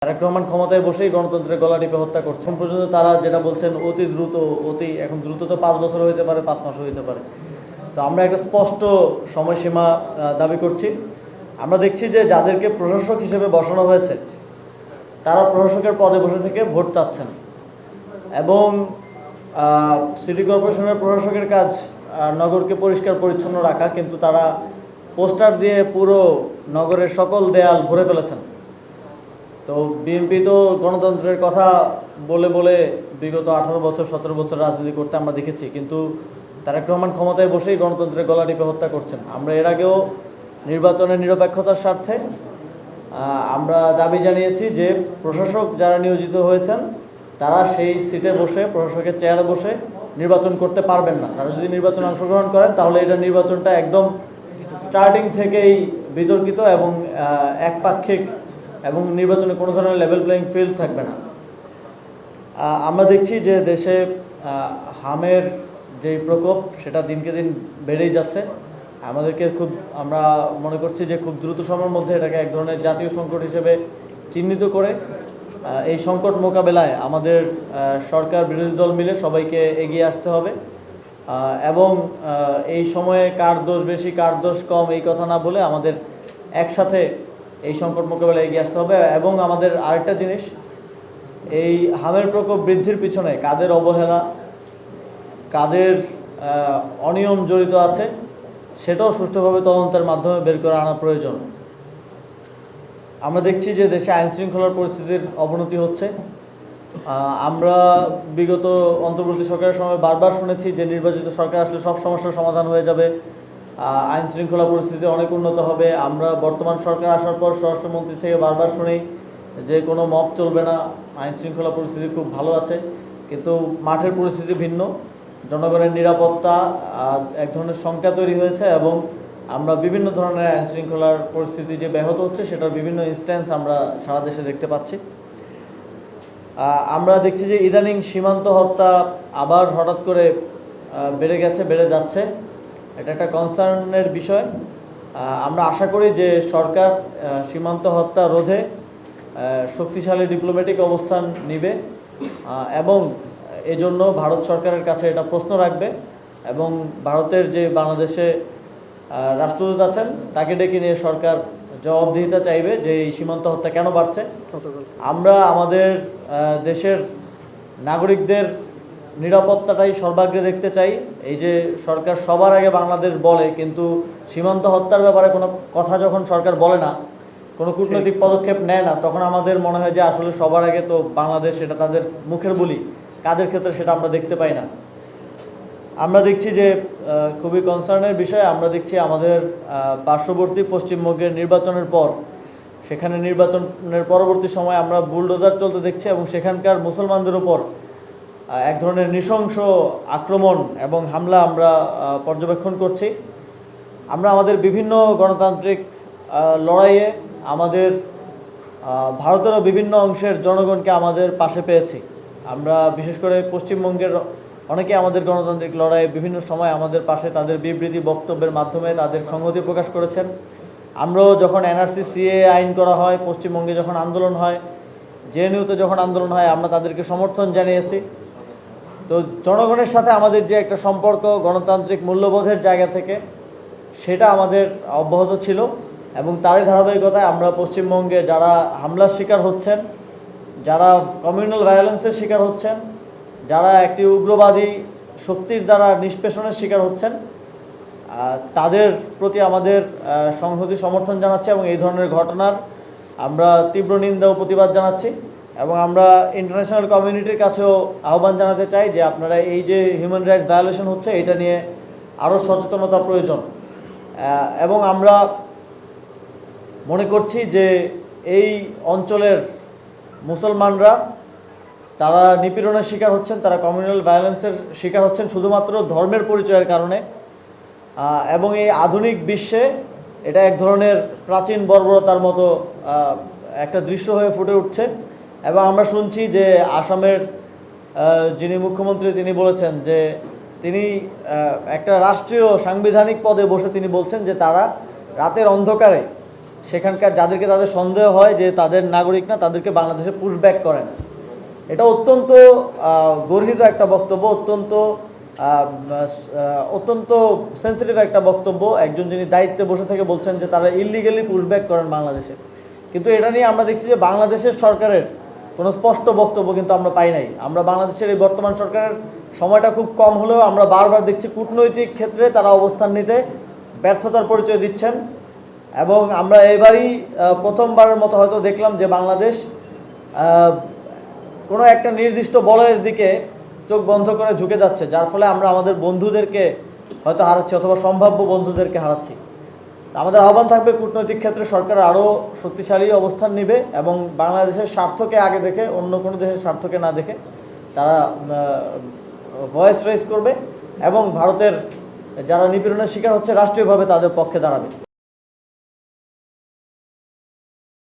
তারেক রহমান ক্ষমতায় বসেই গণতন্ত্রের গলা টিপে হত্যা করছে। এখন পর্যন্ত তারা যেটা বলছেন অতি দ্রুত, এখন দ্রুত তো 5 বছর হইতে পারে, 5 মাসও হইতে পারে। তো আমরা একটা স্পষ্ট সময়সীমা দাবি করছি। আমরা দেখছি যে যাদেরকে প্রশাসক হিসেবে বসানো হয়েছে তারা প্রশাসকের পদে বসে থেকে ভোট চাচ্ছেন, এবং সিটি কর্পোরেশনের প্রশাসকের কাজ নগরকে পরিষ্কার পরিচ্ছন্ন রাখা, কিন্তু তারা পোস্টার দিয়ে পুরো নগরের সকল দেয়াল ভরে ফেলেছেন। তো বিএনপি তো গণতন্ত্রের কথা বলে বলে বিগত 18 বছর 17 বছর রাজনীতি করতে আমরা দেখেছি, কিন্তু তারেক রহমান ক্ষমতায় বসেই গণতন্ত্রের গলা টিপে হত্যা করছেন। আমরা এর আগেও নির্বাচনের নিরপেক্ষতার স্বার্থে আমরা দাবি জানিয়েছি যে প্রশাসক যারা নিয়োজিত হয়েছেন তারা সেই সিটে বসে, প্রশাসকের চেয়ারে বসে নির্বাচন করতে পারবেন না। তারা যদি নির্বাচনে অংশগ্রহণ করেন তাহলে এটা নির্বাচনটা একদম স্টার্টিং থেকেই বিতর্কিত এবং একপাক্ষিক, এবং নির্বাচনে কোনো ধরনের লেভেল প্লেয়িং ফিল্ড থাকবে না। আমরা দেখছি যে দেশে হামের যেই প্রকোপ সেটা দিনকে দিন বেড়েই যাচ্ছে। আমরা মনে করছি যে খুব দ্রুত সময়ের মধ্যে এটাকে এক ধরনের জাতীয় সংকট হিসেবে চিহ্নিত করে এই সংকট মোকাবেলায় আমাদের সরকার বিরোধী দল মিলে সবাইকে এগিয়ে আসতে হবে, এবং এই সময়ে কার দোষ বেশি কার দোষ কম এই কথা না বলে আমাদের একসাথে এই সংকট মোকাবেলায় এগিয়ে আসতে হবে। এবং আমাদের আরেকটা জিনিস, এই হামের প্রকোপ বৃদ্ধির পিছনে কাদের অবহেলা, কাদের অনিয়ম জড়িত আছে সেটাও সুষ্ঠুভাবে তদন্তের মাধ্যমে বের করে আনা প্রয়োজন। আমরা দেখছি যে দেশে আইনশৃঙ্খলার পরিস্থিতির অবনতি হচ্ছে। আমরা বিগত অন্তর্বর্তী সরকারের সময় বারবার শুনেছি যে নির্বাচিত সরকার আসলে সব সমস্যার সমাধান হয়ে যাবে, আইনশৃঙ্খলা পরিস্থিতি অনেক উন্নত হবে। আমরা বর্তমান সরকার আসার পর স্বরাষ্ট্রমন্ত্রী থেকে বারবার শুনি যে কোনো মব চলবে না, আইনশৃঙ্খলা পরিস্থিতি খুব ভালো আছে, কিন্তু মাঠের পরিস্থিতি ভিন্ন। জনগণের নিরাপত্তা এক ধরনের শঙ্কা তৈরি হয়েছে, এবং আমরা বিভিন্ন ধরনের আইনশৃঙ্খলার পরিস্থিতি যে ব্যাহত হচ্ছে সেটার বিভিন্ন ইনস্ট্যান্স আমরা সারা দেশে দেখতে পাচ্ছি। আমরা দেখছি যে ইদানিং সীমান্ত হত্যা আবার হঠাৎ করে বেড়ে যাচ্ছে। এটা একটা কনসার্নের বিষয়। আমরা আশা করি যে সরকার সীমান্ত হত্যা রোধে শক্তিশালী ডিপ্লোম্যাটিক অবস্থান নেবে, এবং এজন্য ভারত সরকারের কাছে এটা প্রশ্ন রাখবে, এবং ভারতের যে বাংলাদেশে রাষ্ট্রদূত আছেন তাকে ডেকে নিয়ে সরকার জবাবদিহিতা চাইবে যে এই সীমান্ত হত্যা কেন বাড়ছে। আমরা আমাদের দেশের নাগরিকদের নিরাপত্তাটাই সর্বাগ্রে দেখতে চাই। এই যে সরকার সবার আগে বাংলাদেশ বলে, কিন্তু সীমান্ত হত্যার ব্যাপারে কোনো কথা যখন সরকার বলে না, কোনো কূটনৈতিক পদক্ষেপ নেয় না, তখন আমাদের মনে হয় যে আসলে সবার আগে তো বাংলাদেশ, এটা তাদের মুখের বলি, কাজের ক্ষেত্রে সেটা আমরা দেখতে পাই না। আমরা দেখছি যে খুবই কনসার্নের বিষয়, আমরা দেখছি আমাদের পার্শ্ববর্তী পশ্চিমবঙ্গের নির্বাচনের পর, সেখানে নির্বাচনের পরবর্তী সময় আমরা বুলডোজার চলতে দেখছি, এবং সেখানকার মুসলমানদের উপর এক ধরনের নৃশংস আক্রমণ এবং হামলা আমরা পর্যবেক্ষণ করছি। আমরা আমাদের বিভিন্ন গণতান্ত্রিক লড়াইয়ে আমাদের ভারতেরও বিভিন্ন অংশের জনগণকে আমাদের পাশে পেয়েছি। আমরা বিশেষ করে পশ্চিমবঙ্গের অনেকে আমাদের গণতান্ত্রিক লড়াইয়ে বিভিন্ন সময় আমাদের পাশে তাদের বিবৃতি বক্তব্যের মাধ্যমে তাদের সংহতি প্রকাশ করেছেন। আমরাও যখন এনআরসি সিএ আইন করা হয়, পশ্চিমবঙ্গে যখন আন্দোলন হয়, জেএনইউতে যখন আন্দোলন হয়, আমরা তাদেরকে সমর্থন জানিয়েছি। তো জনগণের সাথে আমাদের যে একটা সম্পর্ক গণতান্ত্রিক মূল্যবোধের জায়গা থেকে, সেটা আমাদের অব্যাহত ছিল, এবং তারই ধারাবাহিকতায় আমরা পশ্চিমবঙ্গে যারা হামলার শিকার হচ্ছেন, যারা কমিউনাল ভায়োলেন্সের শিকার হচ্ছেন, যারা একটি উগ্রবাদী শক্তির দ্বারা নিষ্পেষণের শিকার হচ্ছেন, তাদের প্রতি আমাদের সংহতি সমর্থন জানাচ্ছি, এবং এই ধরনের ঘটনার আমরা তীব্র নিন্দা ও প্রতিবাদ জানাচ্ছি। এবং আমরা ইন্টারন্যাশনাল কমিউনিটির কাছেও আহ্বান জানাতে চাই যে আপনারা এই যে হিউম্যান রাইটস ভায়োলেশন হচ্ছে, এটা নিয়ে আরও সচেতনতা প্রয়োজন। এবং আমরা মনে করছি যে এই অঞ্চলের মুসলমানরা তারা নিপীড়নের শিকার হচ্ছেন, তারা কমিউনাল ভায়োলেন্সের শিকার হচ্ছেন শুধুমাত্র ধর্মের পরিচয়ের কারণে, এবং এই আধুনিক বিশ্বে এটা এক ধরনের প্রাচীন বর্বরতার মতো একটা দৃশ্য হয়ে ফুটে উঠছে। এবং আমরা শুনছি যে আসামের যিনি মুখ্যমন্ত্রী তিনি বলেছেন যে তিনি একটা রাষ্ট্রীয় সাংবিধানিক পদে বসে তিনি বলছেন যে তারা রাতের অন্ধকারে সেখানকার যাদেরকে তাদের সন্দেহ হয় যে তাদের নাগরিক না, তাদেরকে বাংলাদেশে পুশব্যাক করে না। এটা অত্যন্ত গর্হিত একটা বক্তব্য, অত্যন্ত সেন্সিটিভ একটা বক্তব্য। একজন যিনি দায়িত্বে বসে থেকে বলছেন যে তারা ইলিগালি পুশব্যাক করেন বাংলাদেশে, কিন্তু এটা নিয়ে আমরা দেখছি যে বাংলাদেশের সরকারের কোনো স্পষ্ট বক্তব্য কিন্তু আমরা পাই নাই। আমরা বাংলাদেশের এই বর্তমান সরকারের সময়টা খুব কম হলেও আমরা বারবার দেখছি কূটনৈতিক ক্ষেত্রে তারা অবস্থান নিতে ব্যর্থতার পরিচয় দিচ্ছেন। এবং আমরা এবারই প্রথমবারের মতো হয়তো দেখলাম যে বাংলাদেশ কোনো একটা নির্দিষ্ট বলয়ের দিকে চোখ বন্ধ করে ঝুঁকে যাচ্ছে, যার ফলে আমরা আমাদের বন্ধুদেরকে হয়তো হারাচ্ছি অথবা সম্ভাব্য বন্ধুদেরকে হারাচ্ছি। আমাদের আহ্বান থাকবে কূটনৈতিক ক্ষেত্রে সরকার আরও শক্তিশালী অবস্থান নেবে এবং বাংলাদেশের স্বার্থকে আগে দেখে অন্য কোনো দেশের স্বার্থকে না দেখে তারা ভয়েস রেজ করবে এবং ভারতের যারা নিপীড়নের শিকার হচ্ছে রাষ্ট্রীয়ভাবে তাদের পক্ষে দাঁড়াবে।